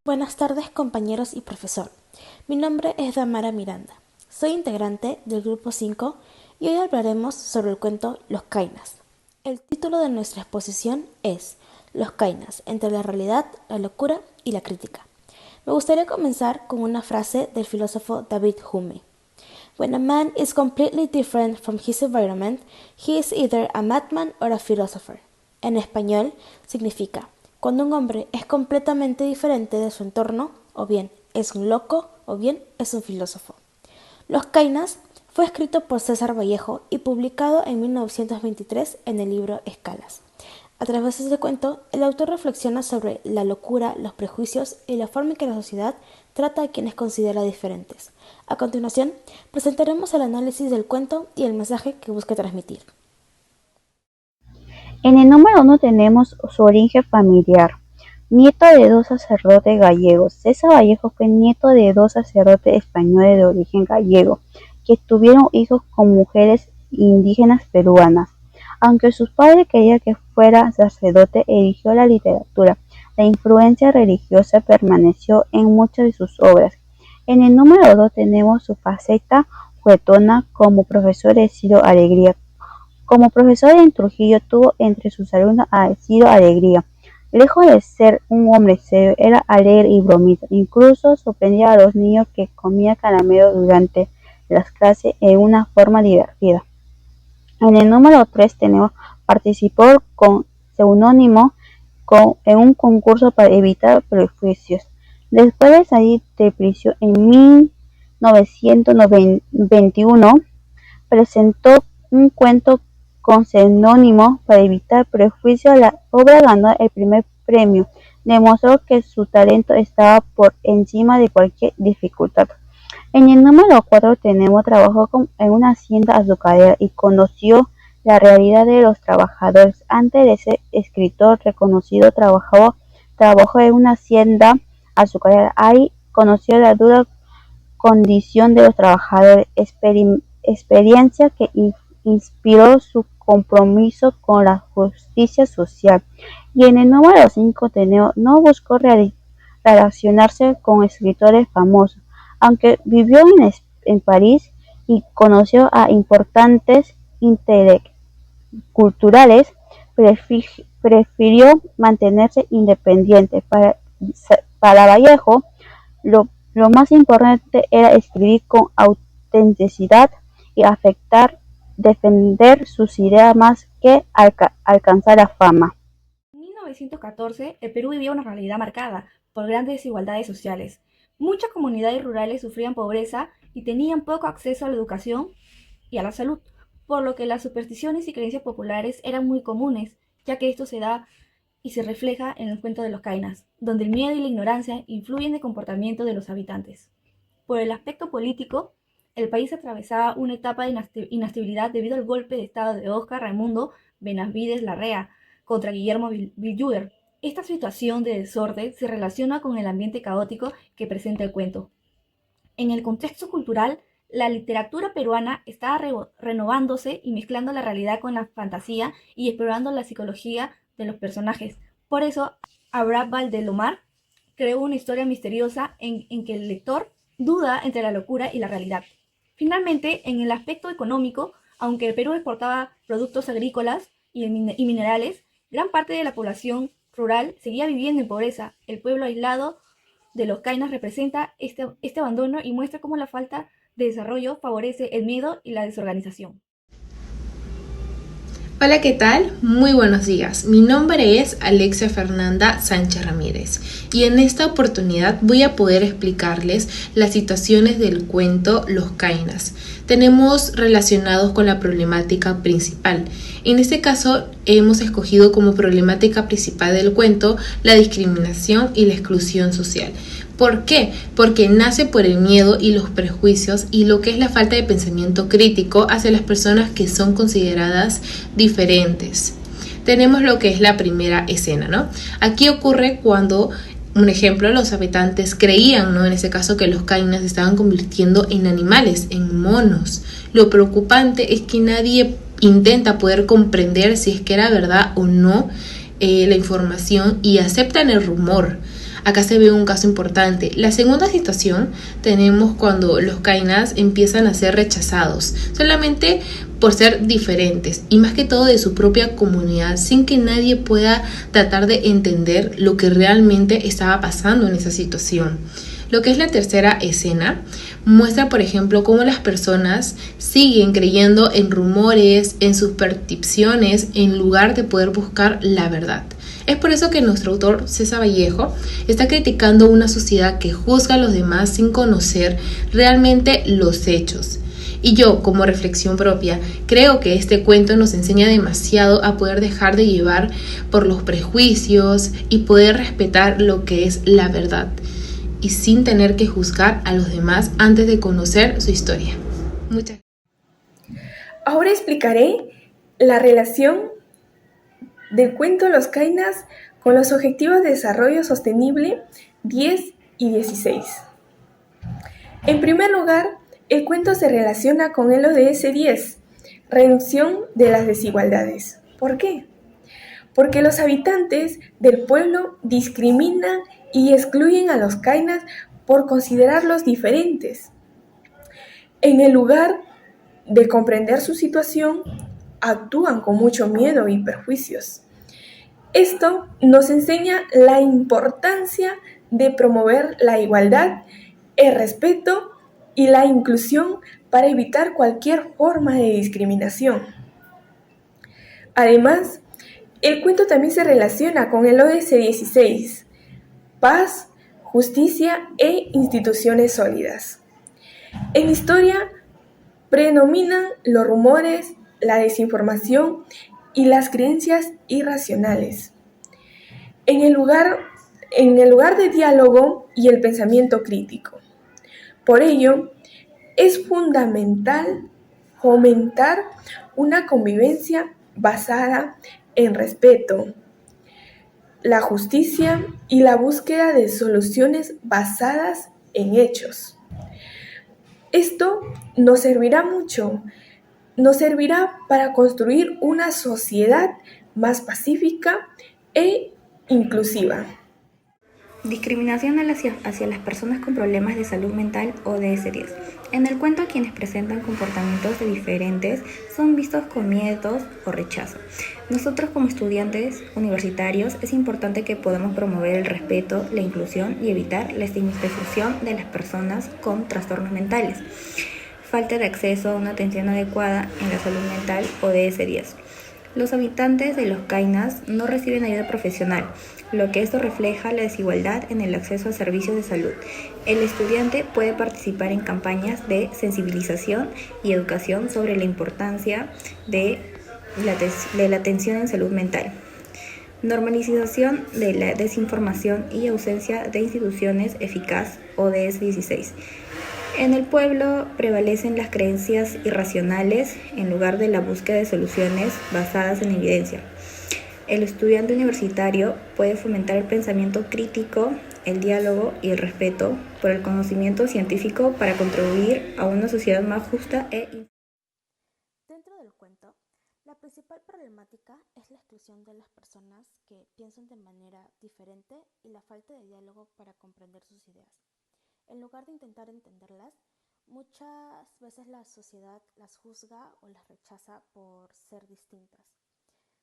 Buenas tardes, compañeros y profesor. Mi nombre es Damara Miranda. Soy integrante del grupo 5 y hoy hablaremos sobre el cuento Los Kainas. El título de nuestra exposición es Los Kainas, entre la realidad, la locura y la crítica. Me gustaría comenzar con una frase del filósofo David Hume. When a man is completely different from his environment, he is either a madman or a philosopher. En español significa, cuando un hombre es completamente diferente de su entorno, o bien es un loco o bien es un filósofo. Los Kainas fue escrito por César Vallejo y publicado en 1923 en el libro Escalas. A través de este cuento, el autor reflexiona sobre la locura, los prejuicios y la forma en que la sociedad trata a quienes considera diferentes. A continuación, presentaremos el análisis del cuento y el mensaje que busca transmitir. En el número 1 tenemos su origen familiar. Nieto de dos sacerdotes gallegos. César Vallejo fue nieto de dos sacerdotes españoles de origen gallego, que tuvieron hijos con mujeres indígenas peruanas. Aunque sus padres querían que fuera sacerdote, eligió la literatura. La influencia religiosa permaneció en muchas de sus obras. En el número 2 tenemos su faceta juguetona como profesor de Ciro Alegría. Como profesor en Trujillo tuvo entre sus alumnos a Ciro Alegría. Lejos de ser un hombre serio, era alegre y bromista. Incluso sorprendía a los niños que comía caramelo durante las clases en una forma divertida. En el número 3 tenemos participó con seudónimo en un concurso para evitar prejuicios. Después de salir de prisión en 1921, presentó un cuento con seudónimo para evitar prejuicios. La obra ganó el primer premio. Demostró que su talento estaba por encima de cualquier dificultad. En el número 4 tenemos trabajó en una hacienda azucarera y conoció la realidad de los trabajadores. Antes de ser escritor reconocido, trabajó en una hacienda azucarera. Ahí conoció la dura condición de los trabajadores, experiencia que inspiró su compromiso con la justicia social. Y en el número 5 tenemos, no buscó relacionarse con escritores famosos, aunque vivió en París y conoció a importantes intelectuales, prefirió mantenerse independiente. Para Vallejo, lo más importante era escribir con autenticidad y defender sus ideas más que alcanzar la fama. En 1914, el Perú vivía una realidad marcada por grandes desigualdades sociales. Muchas comunidades rurales sufrían pobreza y tenían poco acceso a la educación y a la salud, por lo que las supersticiones y creencias populares eran muy comunes, ya que esto se da y se refleja en el cuento de los Kainas, donde el miedo y la ignorancia influyen en el comportamiento de los habitantes. Por el aspecto político, el país atravesaba una etapa de inestabilidad debido al golpe de estado de Óscar Raimundo Benavides Larrea contra Guillermo Villaúer. Esta situación de desorden se relaciona con el ambiente caótico que presenta el cuento. En el contexto cultural, la literatura peruana estaba renovándose y mezclando la realidad con la fantasía y explorando la psicología de los personajes. Por eso, Abraham Valdelomar creó una historia misteriosa en que el lector duda entre la locura y la realidad. Finalmente, en el aspecto económico, aunque el Perú exportaba productos agrícolas y minerales, gran parte de la población rural seguía viviendo en pobreza. El pueblo aislado de los Kainas representa este abandono y muestra cómo la falta de desarrollo favorece el miedo y la desorganización. Hola, ¿qué tal? Muy buenos días. Mi nombre es Alexia Fernanda Sánchez Ramírez y en esta oportunidad voy a poder explicarles las situaciones del cuento Los Kainas. Tenemos relacionados con la problemática principal. En este caso hemos escogido como problemática principal del cuento la discriminación y la exclusión social. ¿Por qué? Porque nace por el miedo y los prejuicios y lo que es la falta de pensamiento crítico hacia las personas que son consideradas diferentes. Tenemos lo que es la primera escena, ¿no? Aquí ocurre cuando, un ejemplo, los habitantes creían, ¿no? En ese caso, que los Kainas se estaban convirtiendo en animales, en monos. Lo preocupante es que nadie intenta poder comprender si es que era verdad o no la información y aceptan el rumor. Acá se ve un caso importante. La segunda situación tenemos cuando los kainas empiezan a ser rechazados solamente por ser diferentes y más que todo de su propia comunidad, sin que nadie pueda tratar de entender lo que realmente estaba pasando en esa situación. Lo que es la tercera escena muestra, por ejemplo, cómo las personas siguen creyendo en rumores, en supersticiones, en lugar de poder buscar la verdad. Es por eso que nuestro autor, César Vallejo, está criticando una sociedad que juzga a los demás sin conocer realmente los hechos. Y yo, como reflexión propia, creo que este cuento nos enseña demasiado a poder dejar de llevar por los prejuicios y poder respetar lo que es la verdad, y sin tener que juzgar a los demás antes de conocer su historia. Muchas gracias. Ahora explicaré la relación del cuento Los Kainas con los Objetivos de Desarrollo Sostenible 10 y 16. En primer lugar, el cuento se relaciona con el ODS 10, reducción de las desigualdades. ¿Por qué? Porque los habitantes del pueblo discriminan y excluyen a los kainas por considerarlos diferentes. En el lugar de comprender su situación, actúan con mucho miedo y perjuicios. Esto nos enseña la importancia de promover la igualdad, el respeto y la inclusión para evitar cualquier forma de discriminación. Además, el cuento también se relaciona con el ODS 16, paz, justicia e instituciones sólidas. En historia predominan los rumores, la desinformación y las creencias irracionales. En el lugar de diálogo y el pensamiento crítico. Por ello, es fundamental fomentar una convivencia basada en respeto, la justicia y la búsqueda de soluciones basadas en hechos. Esto nos servirá mucho, nos servirá para construir una sociedad más pacífica e inclusiva. Discriminación hacia las personas con problemas de salud mental o ODS-10. En el cuento, quienes presentan comportamientos diferentes son vistos con miedos o rechazo. Nosotros como estudiantes universitarios es importante que podamos promover el respeto, la inclusión y evitar la estigmatización de las personas con trastornos mentales. Falta de acceso a una atención adecuada en la salud mental o ODS-10. Los habitantes de los kainas no reciben ayuda profesional, lo que esto refleja la desigualdad en el acceso a servicios de salud. El estudiante puede participar en campañas de sensibilización y educación sobre la importancia de la atención en salud mental. Normalización de la desinformación y ausencia de instituciones eficaz ODS 16. En el pueblo prevalecen las creencias irracionales en lugar de la búsqueda de soluciones basadas en evidencia. El estudiante universitario puede fomentar el pensamiento crítico, el diálogo y el respeto por el conocimiento científico para contribuir a una sociedad más justa e... Dentro del cuento, la principal problemática es la exclusión de las personas que piensan de manera diferente y la falta de diálogo para comprender sus ideas. En lugar de intentar entenderlas, muchas veces la sociedad las juzga o las rechaza por ser distintas.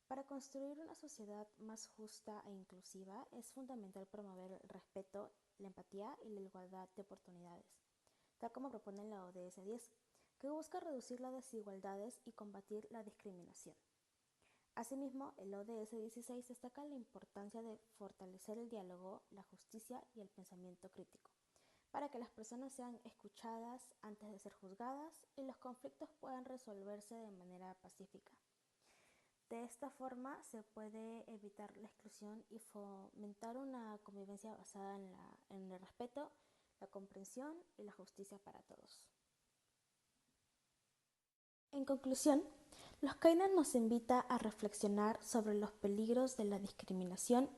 Para construir una sociedad más justa e inclusiva es fundamental promover el respeto, la empatía y la igualdad de oportunidades, tal como propone la ODS 10, que busca reducir las desigualdades y combatir la discriminación. Asimismo, el ODS 16 destaca la importancia de fortalecer el diálogo, la justicia y el pensamiento crítico, para que las personas sean escuchadas antes de ser juzgadas y los conflictos puedan resolverse de manera pacífica. De esta forma se puede evitar la exclusión y fomentar una convivencia basada en el respeto, la comprensión y la justicia para todos. En conclusión, Los Kainas nos invita a reflexionar sobre los peligros de la discriminación,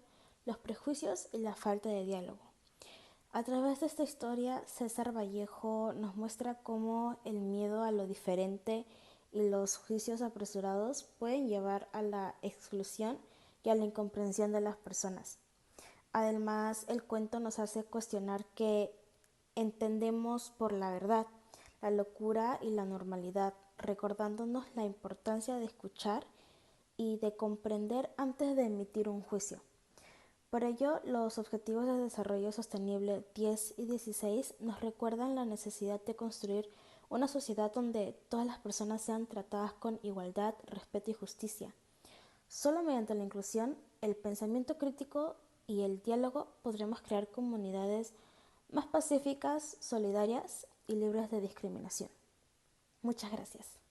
los prejuicios y la falta de diálogo. A través de esta historia, César Vallejo nos muestra cómo el miedo a lo diferente y los juicios apresurados pueden llevar a la exclusión y a la incomprensión de las personas. Además, el cuento nos hace cuestionar qué entendemos por la verdad, la locura y la normalidad, recordándonos la importancia de escuchar y de comprender antes de emitir un juicio. Por ello, los Objetivos de Desarrollo Sostenible 10 y 16 nos recuerdan la necesidad de construir una sociedad donde todas las personas sean tratadas con igualdad, respeto y justicia. Solo mediante la inclusión, el pensamiento crítico y el diálogo podremos crear comunidades más pacíficas, solidarias y libres de discriminación. Muchas gracias.